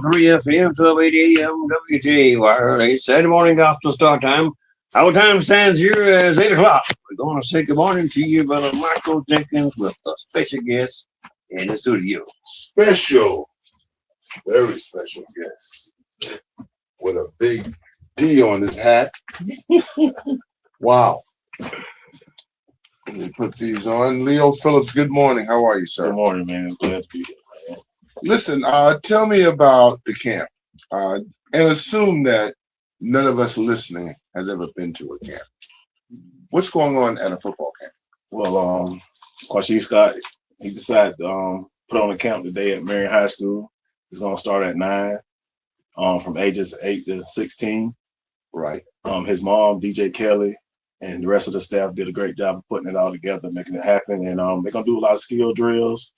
3 FM, 1280 AM, WJYR. It's Saturday morning gospel start time. Our time stands here as 8 o'clock. We're going to say good morning to you, Brother Michael Jenkins, with a special guest in the studio. Special, very special guest with a big D on his hat. Wow. Let me put these on. Leo Phillips, good morning. How are you, sir? Good morning, man. It's glad to be here, man. Listen, tell me about the camp, and assume that none of us listening has ever been to a camp. What's going on at a football camp? Well, Quashie Scott, he decided to put on a camp today at Marion High School. It's going to start at 9, from ages 8 to 16. Right. His mom, DJ Kelly, and the rest of the staff did a great job of putting it all together, making it happen. And they're going to do a lot of skill drills,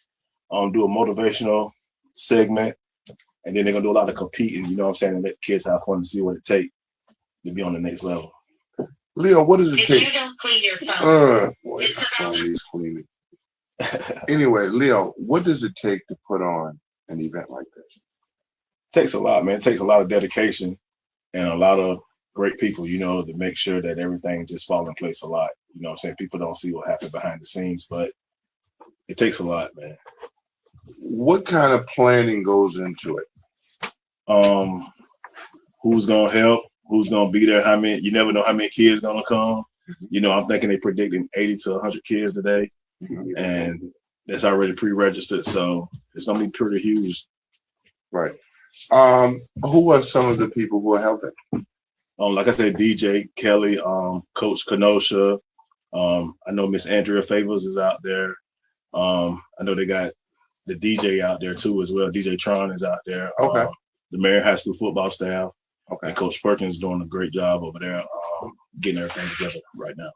do a motivational segment, and then they're going to do a lot of competing, you know what I'm saying, and let kids have fun to see what it takes to be on the next level. Leo, what does it take? You don't clean your phone. Boy, my phone needs cleaning. Anyway, Leo, what does it take to put on an event like this? It takes a lot, man. It takes a lot of dedication and a lot of great people, you know, to make sure that everything just falls in place a lot. You know what I'm saying? People don't see what happened behind the scenes, but it takes a lot, man. What kind of planning goes into it? Who's gonna help? Who's gonna be there? How many? You never know how many kids gonna come. You know, I'm thinking they predicting 80 to 100 kids today, and that's already pre-registered, so it's gonna be pretty huge. Right. Who are some of the people who are helping? Like I said, DJ Kelly, Coach Kenosha. I know Miss Andrea Favors is out there. I know they got the DJ out there too as well. DJ Tron is out there. Okay. The Marion High School football staff. Okay. And Coach Perkins is doing a great job over there, getting everything together right now.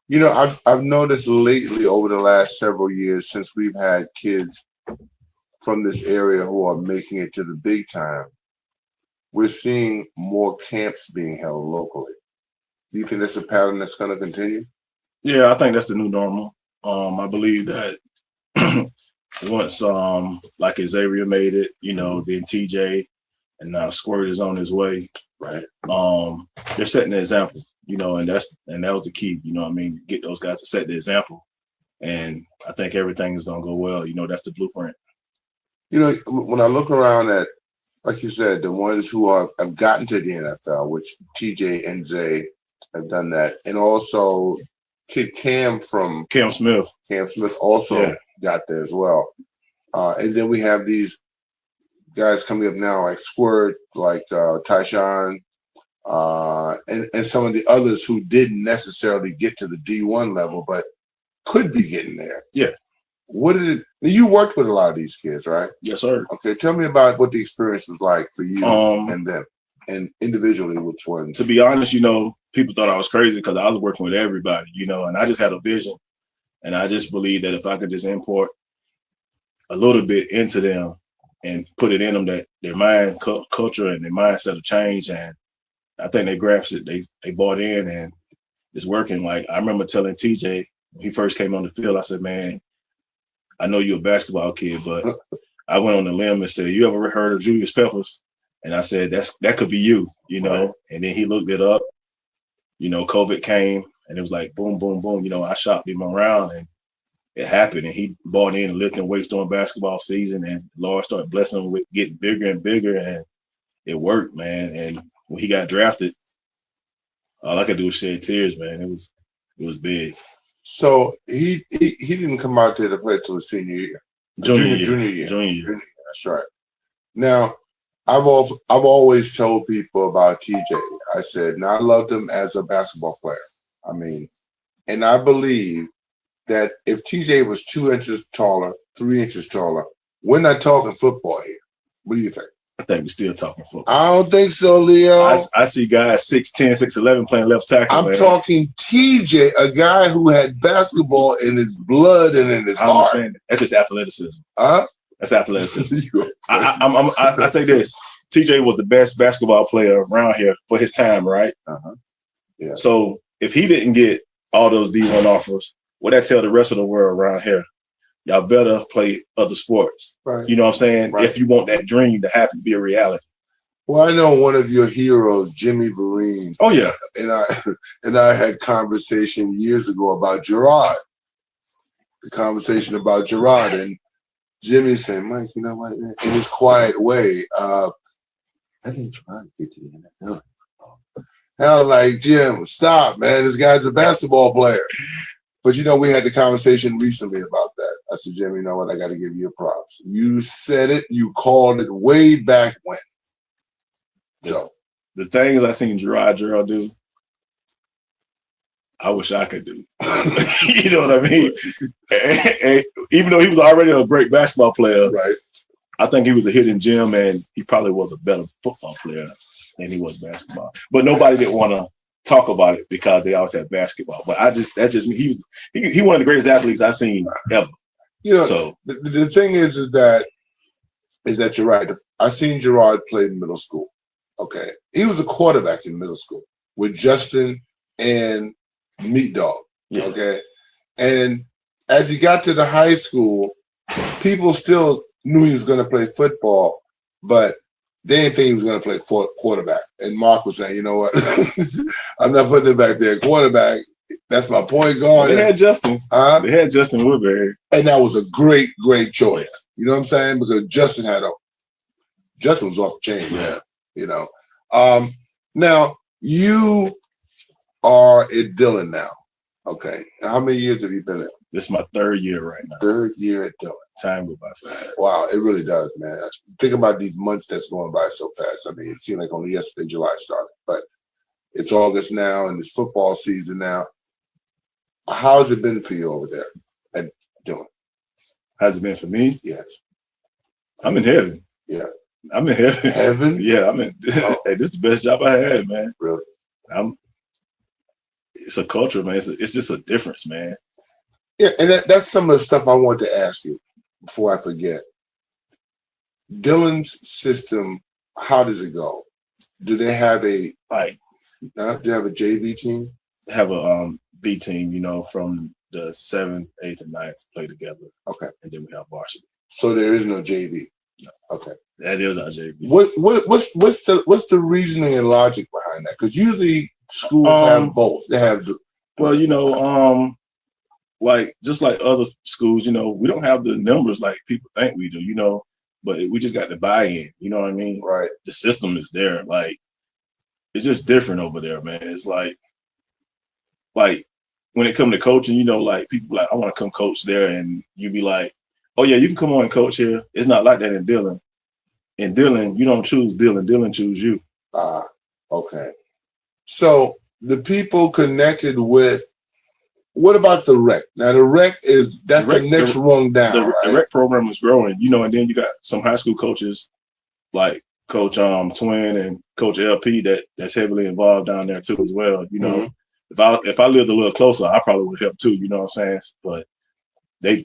You know, I've noticed lately over the last several years since we've had kids from this area who are making it to the big time, we're seeing more camps being held locally. Do you think that's a pattern that's going to continue? Yeah, I think that's the new normal. I believe that once like Xavier made it, you know, then TJ and now Squirt is on his way. Right. They're setting the example, you know, and that was the key, you know what I mean, get those guys to set the example. And I think everything is gonna go well. You know, that's the blueprint. You know, when I look around at, like you said, the ones who have gotten to the NFL, which TJ and Zay have done that, and also kid Cam Smith also got there as well. And then we have these guys coming up now like Squirt, like Tyshawn, and some of the others who didn't necessarily get to the D1 level, but could be getting there. Yeah. You worked with a lot of these kids, right? Yes, sir. Okay, tell me about what the experience was like for you and them, and individually, which ones? To be honest, you know, people thought I was crazy because I was working with everybody, you know, and I just had a vision. And I just believe that if I could just import a little bit into them and put it in them, that their mind, culture, and their mindset will change. And I think they grasped it. They bought in, and it's working. Like, I remember telling TJ when he first came on the field, I said, man, I know you're a basketball kid, but I went on the limb and said, you ever heard of Julius Peppers? And I said, that could be you, you know. Right. And then he looked it up. You know, COVID came, and it was like boom, boom, boom. You know, I shopped him around, and it happened. And he bought in and lifting weights during basketball season, and the Lord started blessing him with getting bigger and bigger, and it worked, man. And when he got drafted, all I could do was shed tears, man. It was big. So he didn't come out there to play till his senior year. Junior year. That's right. Now, I've always told people about TJ. I said, now I loved him as a basketball player. I mean, and I believe that if TJ was 2 inches taller, 3 inches taller, we're not talking football here. What do you think? I think we're still talking football. I don't think so, Leo. I see guys 6'10", 6'11" playing left tackle. I'm talking TJ, a guy who had basketball in his blood and in his heart. I understand. That's just athleticism. That's athleticism. I say this. TJ was the best basketball player around here for his time, right? Yeah. So if he didn't get all those D1 offers, what that tell the rest of the world around here? y'all better play other sports. Right. You know what I'm saying? Right. If you want that dream to happen to be a reality. Well, I know one of your heroes, Jimmy Vereen. Oh yeah. And I had conversation years ago about Gerard. The conversation about Gerard, and Jimmy saying, "Mike, you know what, man?" In his quiet way, I think Gerard will get to the NFL. And I was like, Jim, stop, man. This guy's a basketball player. But we had the conversation recently about that. I said, Jim, you know what? I got to give you props. You said it. You called it way back when. So the things I seen Gerard do, I wish I could do. You know what I mean? And even though he was already a great basketball player, right. I think he was a hidden gem, and he probably was a better football player than he was basketball. But nobody didn't want to talk about it because they always had basketball. But that's just me. He one of the greatest athletes I've seen ever. So the thing is that you're right. I seen Gerard play in middle school. Okay, he was a quarterback in middle school with Justin and Meat Dog. Yeah. Okay, and as he got to the high school, people still knew he was going to play football, but they didn't think he was going to play quarterback. And Mark was saying, you know what? I'm not putting him back there. Quarterback, that's my point guard. They had Justin. They had Justin Woodbury. And that was a great, great choice. You know what I'm saying? Because Justin was off the chain, man. Now, you are at Dillon now. Okay. How many years have you been at? This is my third year right now. Third year at Dillon. Time goes by fast. Wow, it really does, man. Think about these months that's going by so fast. I mean, it seemed like only yesterday July started, but it's August now and it's football season now. How's it been for you over there at Dillon? How's it been for me? Yes. I'm in heaven. Yeah. I'm in heaven. Heaven? Yeah, I'm in. Hey, this is the best job I had, man. Really? It's a culture, man. It's just a difference, man. Yeah, and that's some of the stuff I want to ask you before I forget. Dillon's system, how does it go? Do they have a JV team? They have a B team, from the 7th, 8th, and 9th play together. Okay. And then we have varsity. So there is no JV. No. Okay. That is our JV. What's the reasoning and logic behind that? Because usually schools have both. They have just like other schools, we don't have the numbers like people think we do, but we just got the buy-in, you know what I mean? Right. The system is there. Like, it's just different over there, man. It's like when it comes to coaching, people like, I want to come coach there, and you be like, oh yeah, you can come on and coach here. It's not like that in Dillon. In Dillon, you don't choose Dillon. Dillon choose you. Okay. So the people connected with, what about the rec? Now the rec that's the next rung down. The rec program is growing, and then you got some high school coaches like Coach Twin and Coach LP that's heavily involved down there too as well. Mm-hmm. If I lived a little closer, I probably would help too. You know what I'm saying? But they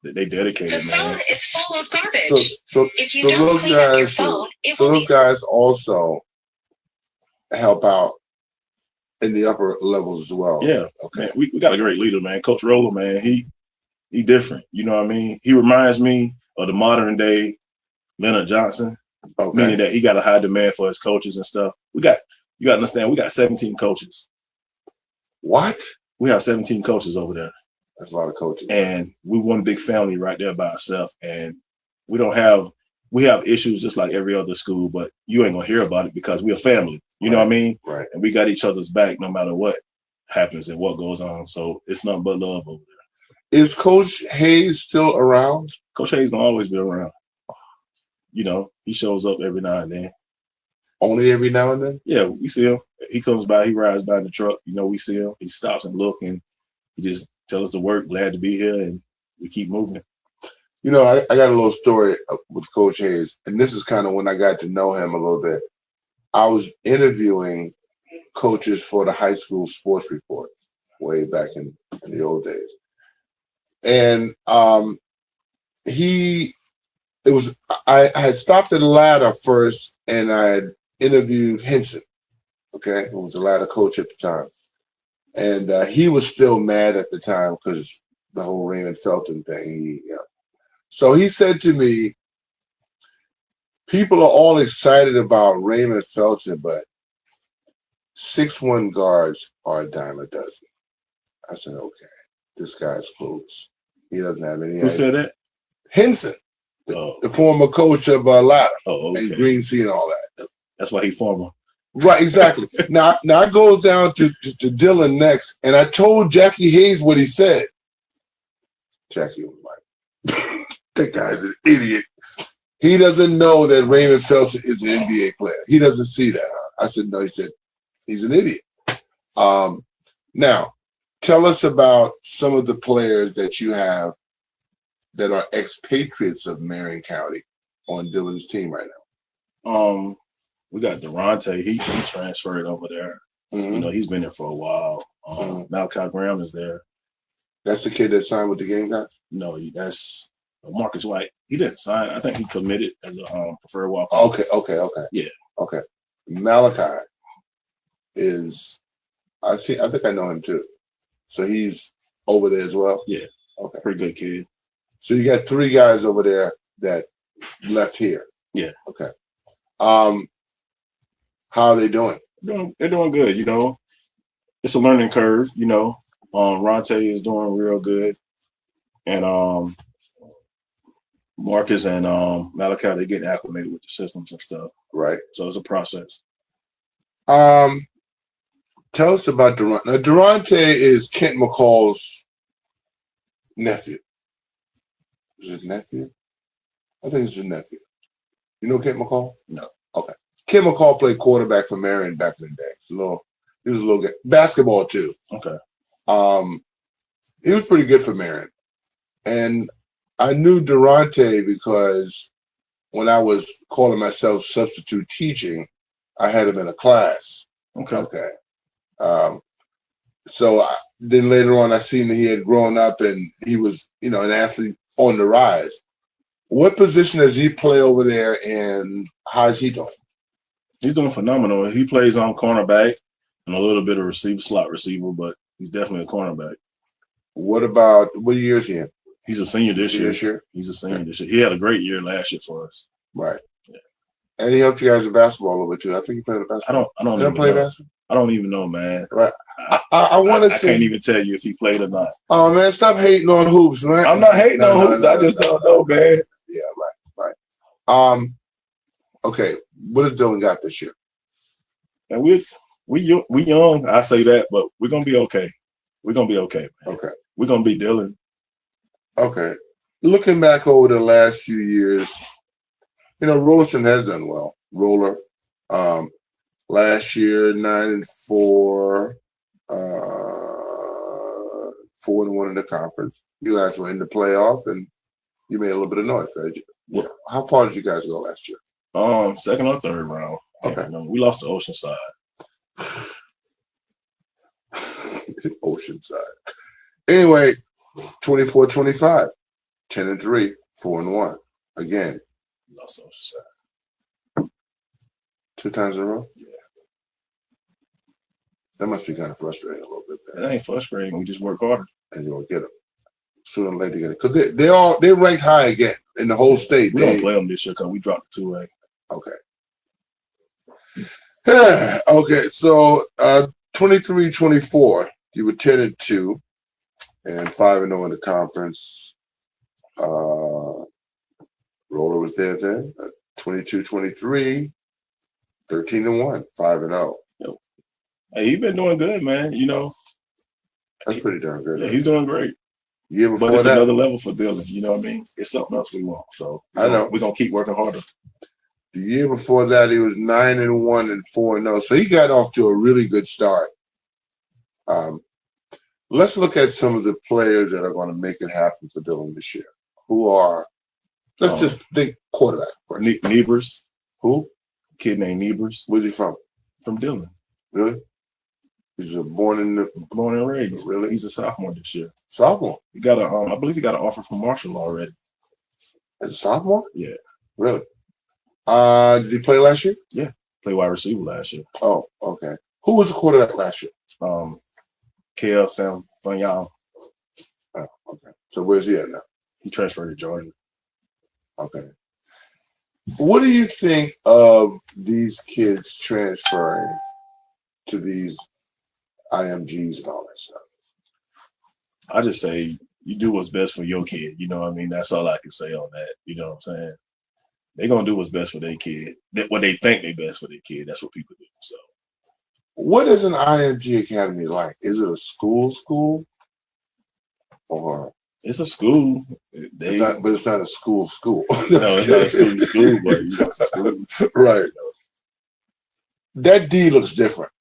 dedicated, The man. phone is full of garbage. So If you don't clean up your phone, it will those guys also help out in the upper levels as well. Yeah. Okay. Man, we got a great leader, man. Coach Roller, man. He different. You know what I mean? He reminds me of the modern day Leonard Johnson. Okay. Meaning that he got a high demand for his coaches and stuff. You got to understand, we got 17 coaches. What? We have 17 coaches over there. That's a lot of coaches. And we one big family right there by ourselves. And we have issues just like every other school, but you ain't gonna hear about it because we're a family. You know what I mean? Right. And we got each other's back no matter what happens and what goes on. So it's nothing but love over there. Is Coach Hayes still around? Coach Hayes gonna always be around. He shows up every now and then. Only every now and then? Yeah, we see him. He comes by, he rides by in the truck. We see him. He stops and look, and he just tells us to work, glad to be here, and we keep moving. I got a little story with Coach Hayes, and this is kind of when I got to know him a little bit. I was interviewing coaches for the high school sports report way back in the old days. And I had stopped at the ladder first, and I had interviewed Henson, okay, who was the ladder coach at the time. And he was still mad at the time because the whole Raymond Felton thing. So he said to me, people are all excited about Raymond Felton, but 6'1" guards are a dime a dozen. I said, okay, this guy's clueless. He doesn't have any idea. Who said that? Henson, the former coach of Ladder and Green Sea and all that. That's why he former. Right, exactly. now it goes down to Dillon next, and I told Jackie Hayes what he said. Jackie was like, that guy's an idiot. He doesn't know that Raymond Felton is an NBA player. He doesn't see that. I said, no. He said, he's an idiot. Now, tell us about some of the players that you have that are expatriates of Marion County on Dillon's team right now. We got Durante. He transferred over there. Mm-hmm. You know, he's been there for a while. Malachi Graham is there. That's the kid that signed with the Gamecocks? No, that's Marcus White. He didn't sign. I think he committed as a preferred walk. Okay. Yeah. Okay. Malachi is, I think I know him too. So he's over there as well? Yeah. Okay. Pretty good kid. So you got 3 guys over there that left here. Yeah. Okay. How are they doing? They're doing good, you know. It's a learning curve, you know. Ronte is doing real good. And Marcus and Malachi, they're getting acclimated with the systems and stuff. Right. So it's a process. Tell us about Durante. Now, Durante is Kent McCall's nephew. Is it nephew? I think it's his nephew. You know Kent McCall? No. Okay. Kent McCall played quarterback for Marion back in the day. He was a little guy. Basketball too. Okay. He was pretty good for Marion. And I knew Durante because when I was calling myself substitute teaching, I had him in a class. Okay. Then later on, I seen that he had grown up and he was, an athlete on the rise. What position does he play over there, and how's he doing? He's doing phenomenal. He plays on cornerback and a little bit of slot receiver, but he's definitely a cornerback. What year is he in? He's a senior this year. He's a senior this year. He had a great year last year for us. Right. Yeah. And he helped you guys with basketball a little bit too. I think he played basketball. I don't even play basketball. I don't even know, man. Right. I want to say. I can't even tell you if he played or not. Oh man, stop hating on hoops, man. I'm not hating on hoops. I just don't know, man. Yeah, right. Okay. What has Dillon got this year? And we young. I say that, but we're gonna be okay. We're gonna be okay, man. Okay. We're gonna be Dillon. Okay. Looking back over the last few years, Rollerson has done well. Roller, last year 9-4, 4-1 in the conference. You guys were in the playoff, and you made a little bit of noise, right? Yeah. How far did you guys go last year? Second or third round. Okay. We lost to Oceanside. Oceanside. Anyway, 24-25, 10-3, 4-1. Again. Lost to Oceanside. 2 times in a row? Yeah. That must be kind of frustrating a little bit. That ain't frustrating. We just work harder. And you'll get them. Sooner or later, get it. Because they're ranked high again in the whole state. We don't play them this year because we dropped the 2A. Okay. Okay, so 23-24, you were 10-2 and 5-0 in the conference. Roller was there then. 22-23, 13-1, 5-0. Hey, he's been doing good, man. That's pretty darn good. Yeah, he's doing great. Year before but it's that, another level for Dillon. You know what I mean? It's something else we want. So I know we're gonna keep working harder. The year before that, he was 9-1 and 4-0. So he got off to a really good start. Let's look at some of the players that are going to make it happen for Dillon this year. Who are? Let's just think quarterback first. Niebers. Who? Kid named Niebers. Where's he from? From Dillon. Really? He's born and raised. Really? He's a sophomore this year. Sophomore? He got I believe he got an offer from Marshall already. As a sophomore? Yeah. Really? Did he play last year? Yeah. Played wide receiver last year. Oh, okay. Who was the quarterback last year? KL Sam Fanyao. Oh, Okay. So where's he at now? He transferred to Georgia. Okay. What do you think of these kids transferring to these IMGs and all that stuff? I just say you do what's best for your kid. You know what I mean? That's all I can say on that. You know what I'm saying? They're gonna do what's best for their kid. What they think they best for their kid. That's what people do. So What is an IMG academy like? Is it a school? Or it's a school. but it's not a school. No, it's not a school, but you know, it's a school. Right. That D looks different.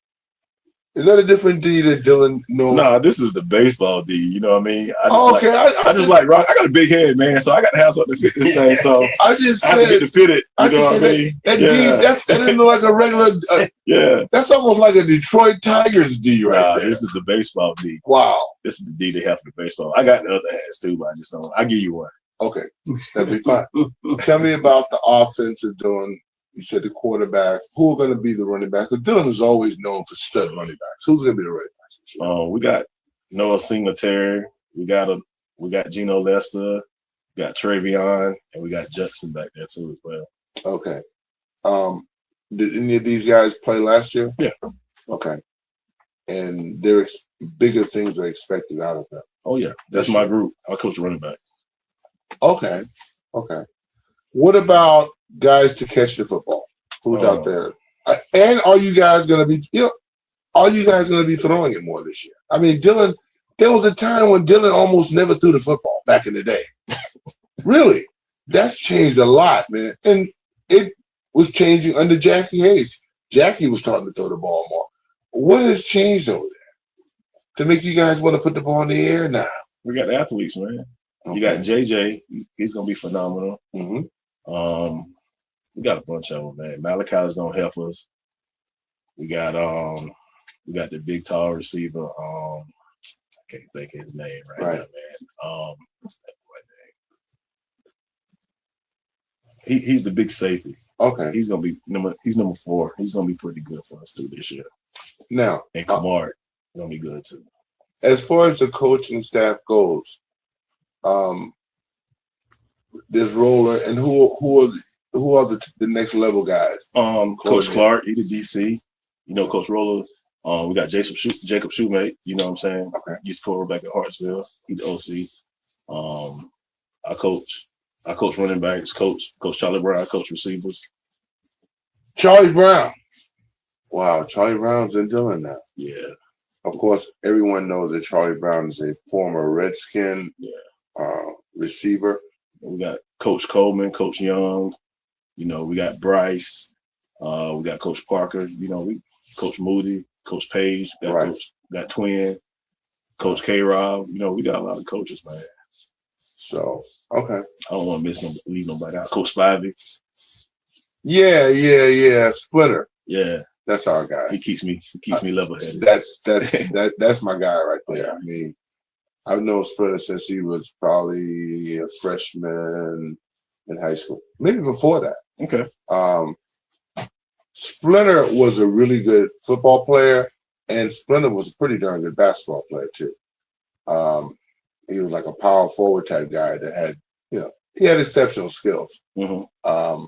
Is that a different D that Dillon knows? Nah, this is the baseball D. You know what I mean? Okay. I just like rock. I got a big head, man, so I got to have something to fit this thing. So I just I have to get to fit it. You know what I mean? That D, that doesn't look like a regular. Yeah. That's almost like a Detroit Tigers D right there. This is the baseball D. Wow. This is the D they have for the baseball. I got the other hats too, but I just don't. I'll give you one. Okay. That'd be fine. Tell me about the offense of Dillon. You said the quarterback. Who are going to be the running backs? Because Dillon is always known for stud running backs. Who's going to be the running backs? We got Noah Singletary. We got Geno Lester. We got Travion, and we got Judson back there too as well. Okay. Did any of these guys play last year? Yeah. Okay. And there's bigger things are expected out of them. Oh yeah, that's my group. I coach running back. Okay. What about guys to catch the football? Who's out there? And are you guys going to be? Are you guys going to be throwing it more this year? I mean, Dillon. There was a time when Dillon almost never threw the football back in the day. Really, that's changed a lot, man. And it was changing under Jackie Hayes. Jackie was starting to throw the ball more. What has changed over there to make you guys want to put the ball in the air now? We got athletes, man. Okay. You got JJ. He's gonna be phenomenal. Mm-hmm. We got a bunch of them, man. Malachi is gonna help us. We got the big tall receiver. I can't think of his name right now, man. What's that boy name? He's the big safety. Okay. He's gonna be number 4. He's gonna be pretty good for us too this year. Now, And Kamar gonna be good too. as far as the coaching staff goes, there's Roller, and who are the next level guys? Coach Clark, he's the DC. You know, Coach Roller. We got Jacob Shoemate. You know what I'm saying? Okay. He's quarterback at Hartsville. He's the OC. I coach running backs. Coach Charlie Brown. I coach receivers. Charlie Brown. Wow, Charlie Brown's in Dillon now. Yeah. Of course, everyone knows that Charlie Brown is a former Redskin receiver. We got Coach Coleman, Coach Young. You know, we got Bryce. We got Coach Parker. You know, Coach Moody, Coach Page, got Twin, Coach K-Rob. You know, we got a lot of coaches, man. So, okay. I don't want to leave nobody out. Coach Spivey. Yeah. Splitter. Yeah. That's our guy. He keeps me level-headed. That's my guy right there. I mean, I've known Splitter since he was probably a freshman in high school. Maybe before that. Okay. Splinter was a really good football player, and Splinter was a pretty darn good basketball player too. He was like a power forward type guy that had, he had exceptional skills. Mm-hmm.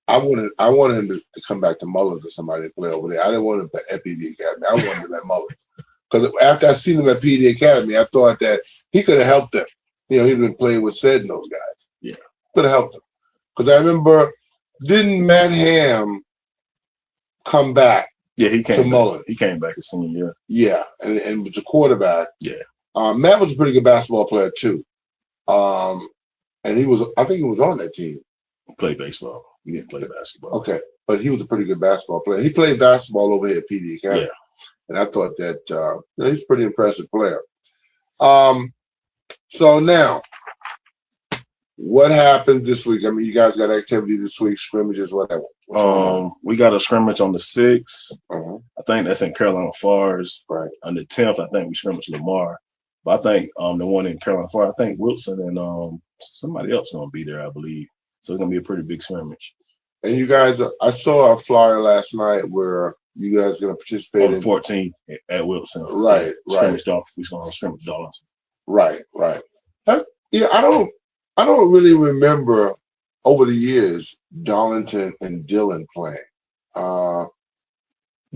I wanted him to come back to Mullins or somebody to play over there. I didn't want him at PD Academy. I wanted him at Mullins. Because after I seen him at PD Academy, I thought that he could have helped them. He'd been playing with Sid and those guys. Yeah. Could have helped them. Because I remember, didn't Matt Ham come back? Yeah, he came to back. Mullins. He came back his senior year. Yeah, and was a quarterback. Yeah. Matt was a pretty good basketball player too. And I think he was on that team. He played baseball. He didn't play basketball. Okay, but he was a pretty good basketball player. He played basketball over here at PD Academy. Yeah. And I thought that he's a pretty impressive player. So now, what happens this week? I mean, you guys got activity this week, scrimmages, whatever. We got a scrimmage on the 6th. Uh-huh. I think that's in Carolina Forest. Right. On the 10th, I think we scrimmage Lamar. But I think the one in Carolina Forest, I think Wilson and somebody else going to be there, I believe. So it's going to be a pretty big scrimmage. And you guys, I saw a flyer last night where you guys are going to participate on the 14th at Wilson. Right. We're going to scrimmage Darlington. Right. Yeah, I don't really remember over the years Darlington and Dillon playing. Do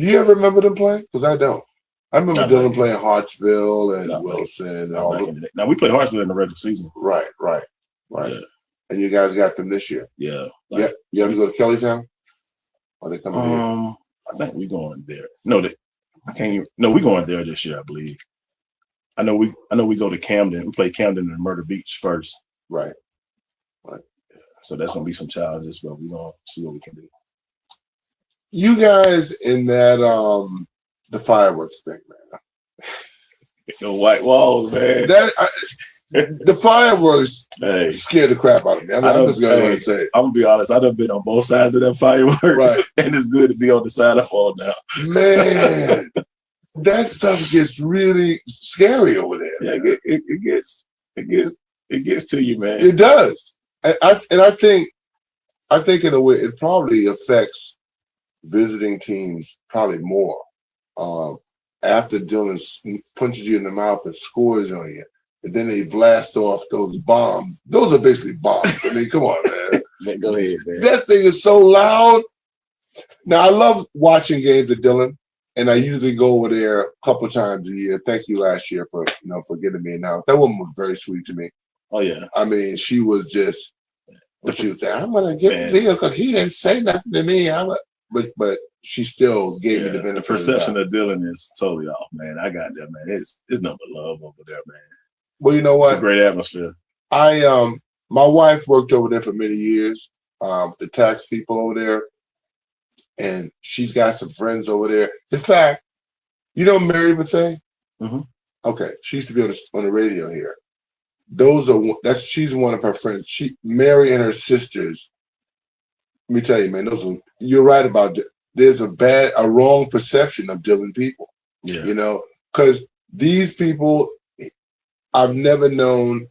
you ever remember them playing? Because I don't. I remember Not Dillon back playing Hartsville and Not back- Wilson and not all back those. in the day. Now we played Hartsville in the regular season. Right. Yeah, And you guys got them this year. yeah. Yeah, you have to go to Kellytown? Or they coming here? I think we going there. No, I can't even. No, we going there this year, I believe. I know we go to Camden. We play Camden and Myrtle Beach first. Right. So that's gonna be some challenges, but we're gonna see what we can do. You guys in that the fireworks thing, man. The white walls, man. The fireworks Hey, scared the crap out of me. I'm just gonna go ahead and say it. I'm gonna be honest. I done been on both sides of that fireworks, Right. and it's good to be on the side I'm on now. Man, that stuff gets really scary over there. Yeah, it gets to you, man. It does. I think in a way it probably affects visiting teams probably more. After Dillon punches you in the mouth and scores on you, and then they blast off those bombs. Those are basically bombs. I mean, come on, man. Go ahead, man. That thing is so loud. Now I love watching games at Dillon, and I usually go over there a couple times a year. Thank you last year for getting me announced. That woman was very sweet to me. Oh yeah. I mean, she was just what she was saying. I'm gonna get Leo because he didn't say nothing to me. But she still gave me the benefit. The perception of Dillon is totally off, man. I got that, man. It's nothing but love over there, man. Well, you know what? It's a great atmosphere. My wife worked over there for many years. The tax people over there, and she's got some friends over there. In fact, you know Mary Bethea? Mm-hmm. Okay, she used to be on the radio here. She's one of her friends. Mary and her sisters. Let me tell you, man. You're right about it. There's a wrong perception of Dillon people. Yeah. You know, because these people, I've never known.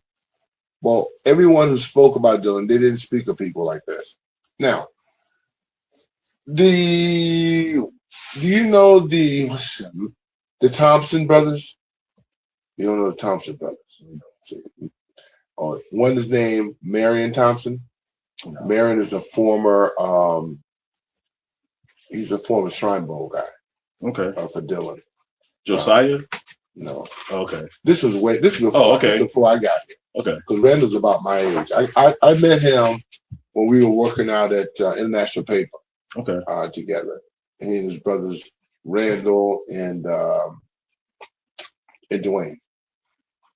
Well, everyone who spoke about Dillon, they didn't speak of people like this. Now, do you know the Thompson brothers? You don't know the Thompson brothers. One is named Marion Thompson. No. Marion is a former he's a former Shrine Bowl guy. Okay. For Dillon. Josiah? No. Okay. This was before I got here. Okay. Because Randall's about my age. I met him when we were working out at International Paper. Okay. Together. He and his brothers Randall and Dwayne.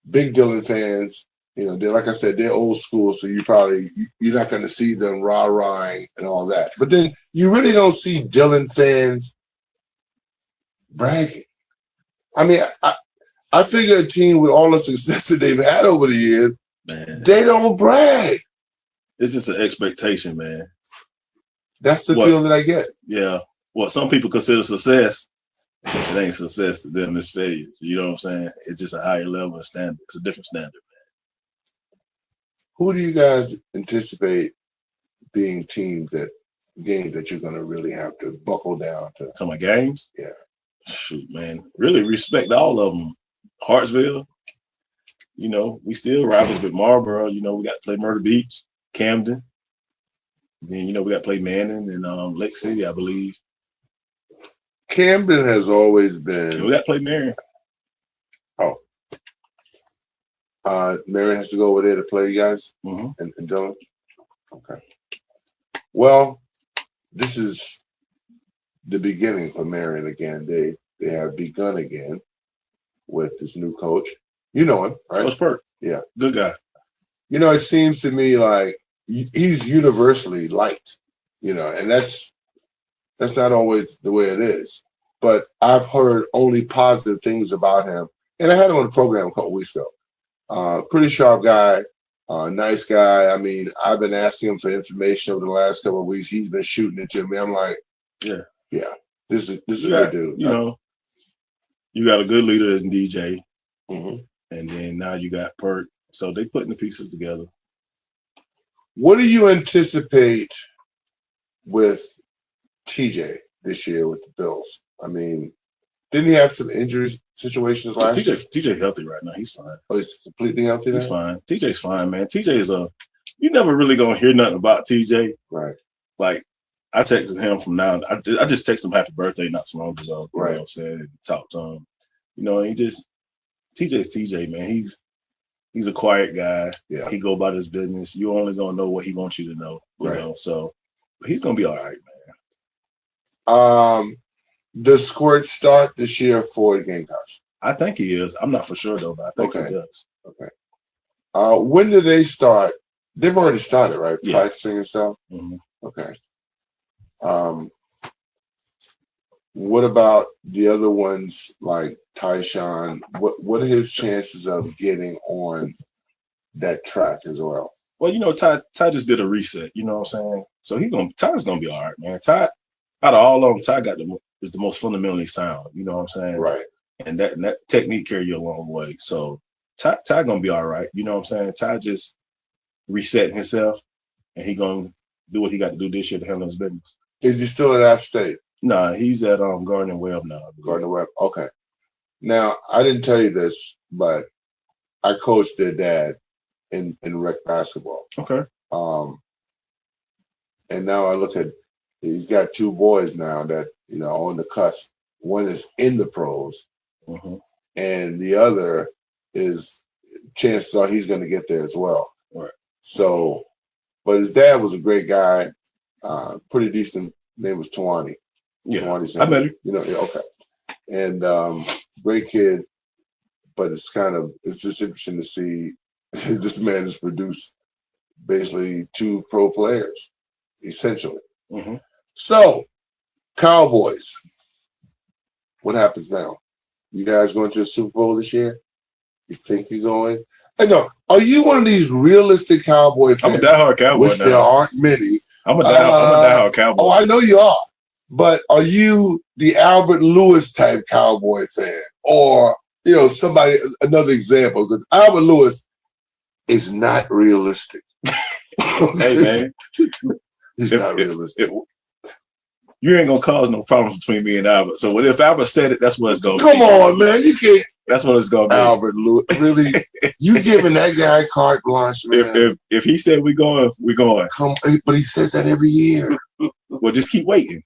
Big Dillon fans. You know, like I said, they're old school, so you're not going to see them rah-rahing and all that. But then you really don't see Dillon fans bragging. I mean, I figure a team with all the success that they've had over the years, man, they don't brag. It's just an expectation, man. That's the feeling that I get. Yeah. What some people consider success, it ain't success to them, it's failure. You know what I'm saying? It's just a higher level of standard. It's a different standard. Who do you guys anticipate being games that you're going to really have to buckle down to? To my games? Yeah. Shoot, man. Really respect all of them. Hartsville, you know, we still rivals with Marlboro. You know, we got to play Myrtle Beach, Camden. Then, you know, we got to play Manning and Lake City, I believe. Camden has always been. Yeah, we got to play Marion. Marion has to go over there to play you guys and Dillon. Okay. Well, this is the beginning for Marion again. They have begun again with this new coach. You know him, right? Coach Perk. Yeah. Good guy. You know, it seems to me like he's universally liked, you know, and that's not always the way it is. But I've heard only positive things about him. And I had him on the program a couple weeks ago. Pretty sharp guy, nice guy. I mean, I've been asking him for information over the last couple of weeks. He's been shooting it to me. I'm like, yeah, this is a good dude. You know, you got a good leader as DJ, and then now you got Perk. So they putting the pieces together. What do you anticipate with TJ this year with the Bills? I mean, Didn't he have some injury situations last year? TJ healthy right now. He's fine. Oh, he's completely healthy now? He's fine. TJ's fine, man. TJ is you never really gonna hear nothing about TJ. Right. Like, I texted him from now. I just texted him happy birthday not so long ago. You know what I'm saying? And talked to him. You know, TJ's TJ, man. He's a quiet guy. Yeah. He go about his business. You only gonna know what he wants you to know. You know, so but he's gonna be all right, man. Does Squirt start this year for the Gamecocks? I think he is. I'm not for sure though, but I think he does. Okay. When do they start? They've already started, right? Yeah. Practicing and stuff. Mm-hmm. Okay. What about the other ones like Tyshawn? What are his chances of getting on that track as well? Well, you know, Ty just did a reset. You know what I'm saying? So Ty's gonna be all right, man. Ty, out of all of them, Ty is the most fundamentally sound. You know what I'm saying? Right. And that technique carry you a long way. So Ty gonna be all right. You know what I'm saying? Ty just resetting himself, and he gonna do what he got to do this year to handle his business. Is he still at App State? Nah, he's at Gardner Webb now. Gardner Webb. Okay. Now, I didn't tell you this, but I coached their dad in rec basketball. Okay. And now I look at he's got two boys now that on the cusp. One is in the pros, and the other is chances are he's going to get there as well. Right. So, but his dad was a great guy, pretty decent. Name was Tawani. Yeah, Tawani I met him. Okay. And great kid, but it's just interesting to see this man has produced basically two pro players, essentially. Mm-hmm. So, Cowboys, what happens now? You guys going to the Super Bowl this year? You think you're going? I know. Are you one of these realistic Cowboy fans? I'm a diehard Cowboy which now. there aren't many. I'm a diehard Cowboy. Oh, I know you are. But are you the Albert Lewis type Cowboy fan? Or, another example, because Albert Lewis is not realistic. Hey, man. He's not realistic. You ain't going to cause no problems between me and Albert. So if Albert said it, that's what it's going to be. Come on, man. You can't. That's what it's going to be. Albert Lewis. Really? You giving that guy carte blanche, man. If he said we're going. But he says that every year. Well, just keep waiting.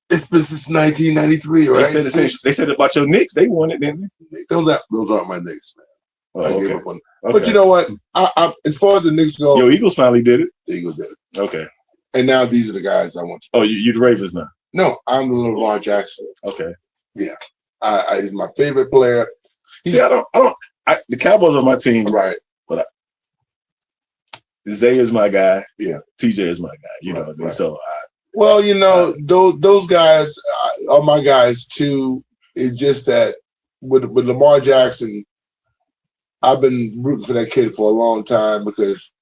It's been since 1993, right? They said it about your Knicks. They won it, didn't they? Those aren't my Knicks, man. I gave up on. Okay. But you know what? I as far as the Knicks go, your Eagles finally did it. The Eagles did it. Okay. And now these are the guys I want to. Oh, you the Ravens now? No, I'm the Lamar Jackson. Okay. Yeah. He's my favorite player. See, the Cowboys are my team. Right. But Zay is my guy. Yeah. TJ is my guy. You know what I mean? So those guys are my guys too. It's just that with Lamar Jackson, I've been rooting for that kid for a long time because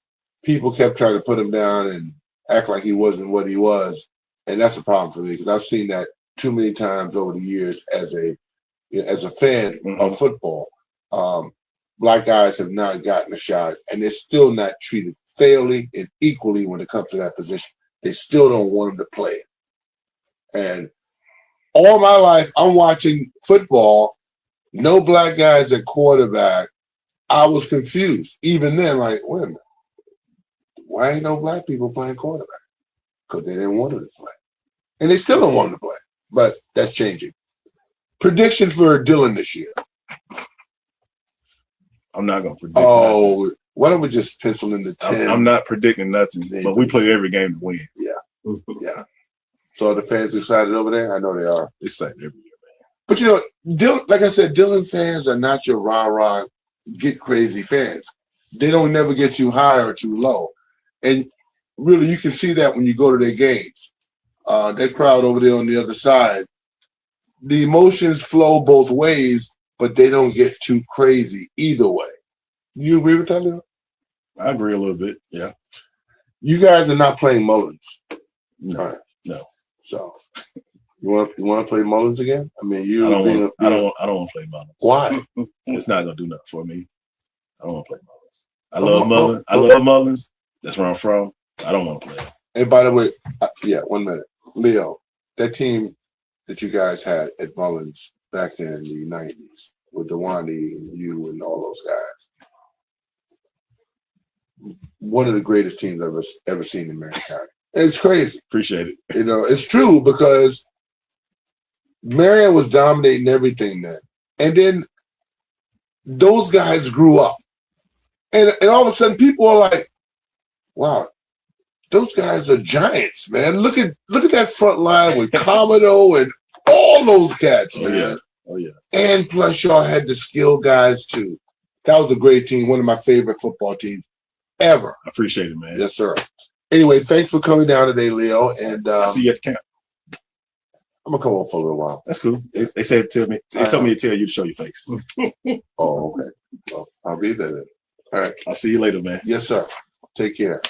people kept trying to put him down and act like he wasn't what he was. And that's a problem for me because I've seen that too many times over the years as a fan of football. Black guys have not gotten a shot, and they're still not treated fairly and equally when it comes to that position. They still don't want them to play it. And all my life, I'm watching football, no black guys at quarterback. I was confused. Even then, like, wait a minute. Why ain't no black people playing quarterback? Because they didn't want them to play. And they still don't want them to play. But that's changing. Prediction for Dillon this year. I'm not going to predict nothing. Why don't we just pencil in the 10? I'm not predicting nothing, but we play every game to win. Yeah. Yeah. So are the fans excited over there? I know they are. Excited every year, man. But Dillon, like I said, Dillon fans are not your rah-rah, get crazy fans. They don't never get too high or too low. And really, you can see that when you go to their games. That crowd over there on the other side, the emotions flow both ways, but they don't get too crazy either way. You agree with that, Leo? I agree a little bit, yeah. You guys are not playing Mullins. No. All right. No. So you want to play Mullins again? I mean, I don't want to play Mullins. Why? It's not gonna do nothing for me. I don't want to play Mullins. I love Mullins. I love Mullins. That's where I'm from. I don't want to play. And by the way, 1 minute, Leo, that team that you guys had at Mullins, back in the 90s with Dewani and you and all those guys. One of the greatest teams I've ever seen in Marion County. It's crazy. Appreciate it. You know, it's true because Marion was dominating everything then. And then those guys grew up. And all of a sudden people are like, wow, those guys are giants, man. Look at that front line with Commodore and all those cats, man. Yeah. Oh, yeah. And plus y'all had the skill guys too. That was a great team, one of my favorite football teams ever. I appreciate it, man. Yes, sir. Anyway, thanks for coming down today, Leo. And I'll see you at the camp. I'm gonna come on for a little while. That's cool. They said tell me. They told me to tell you to show your face. Oh, okay. Well, I'll be there then. All right. I'll see you later, man. Yes, sir. Take care.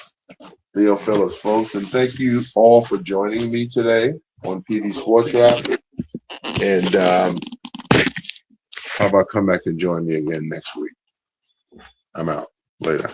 Leo Phillips, folks, and thank you all for joining me today on PD Sports Wrap. And how about come back and join me again next week? I'm out. Later.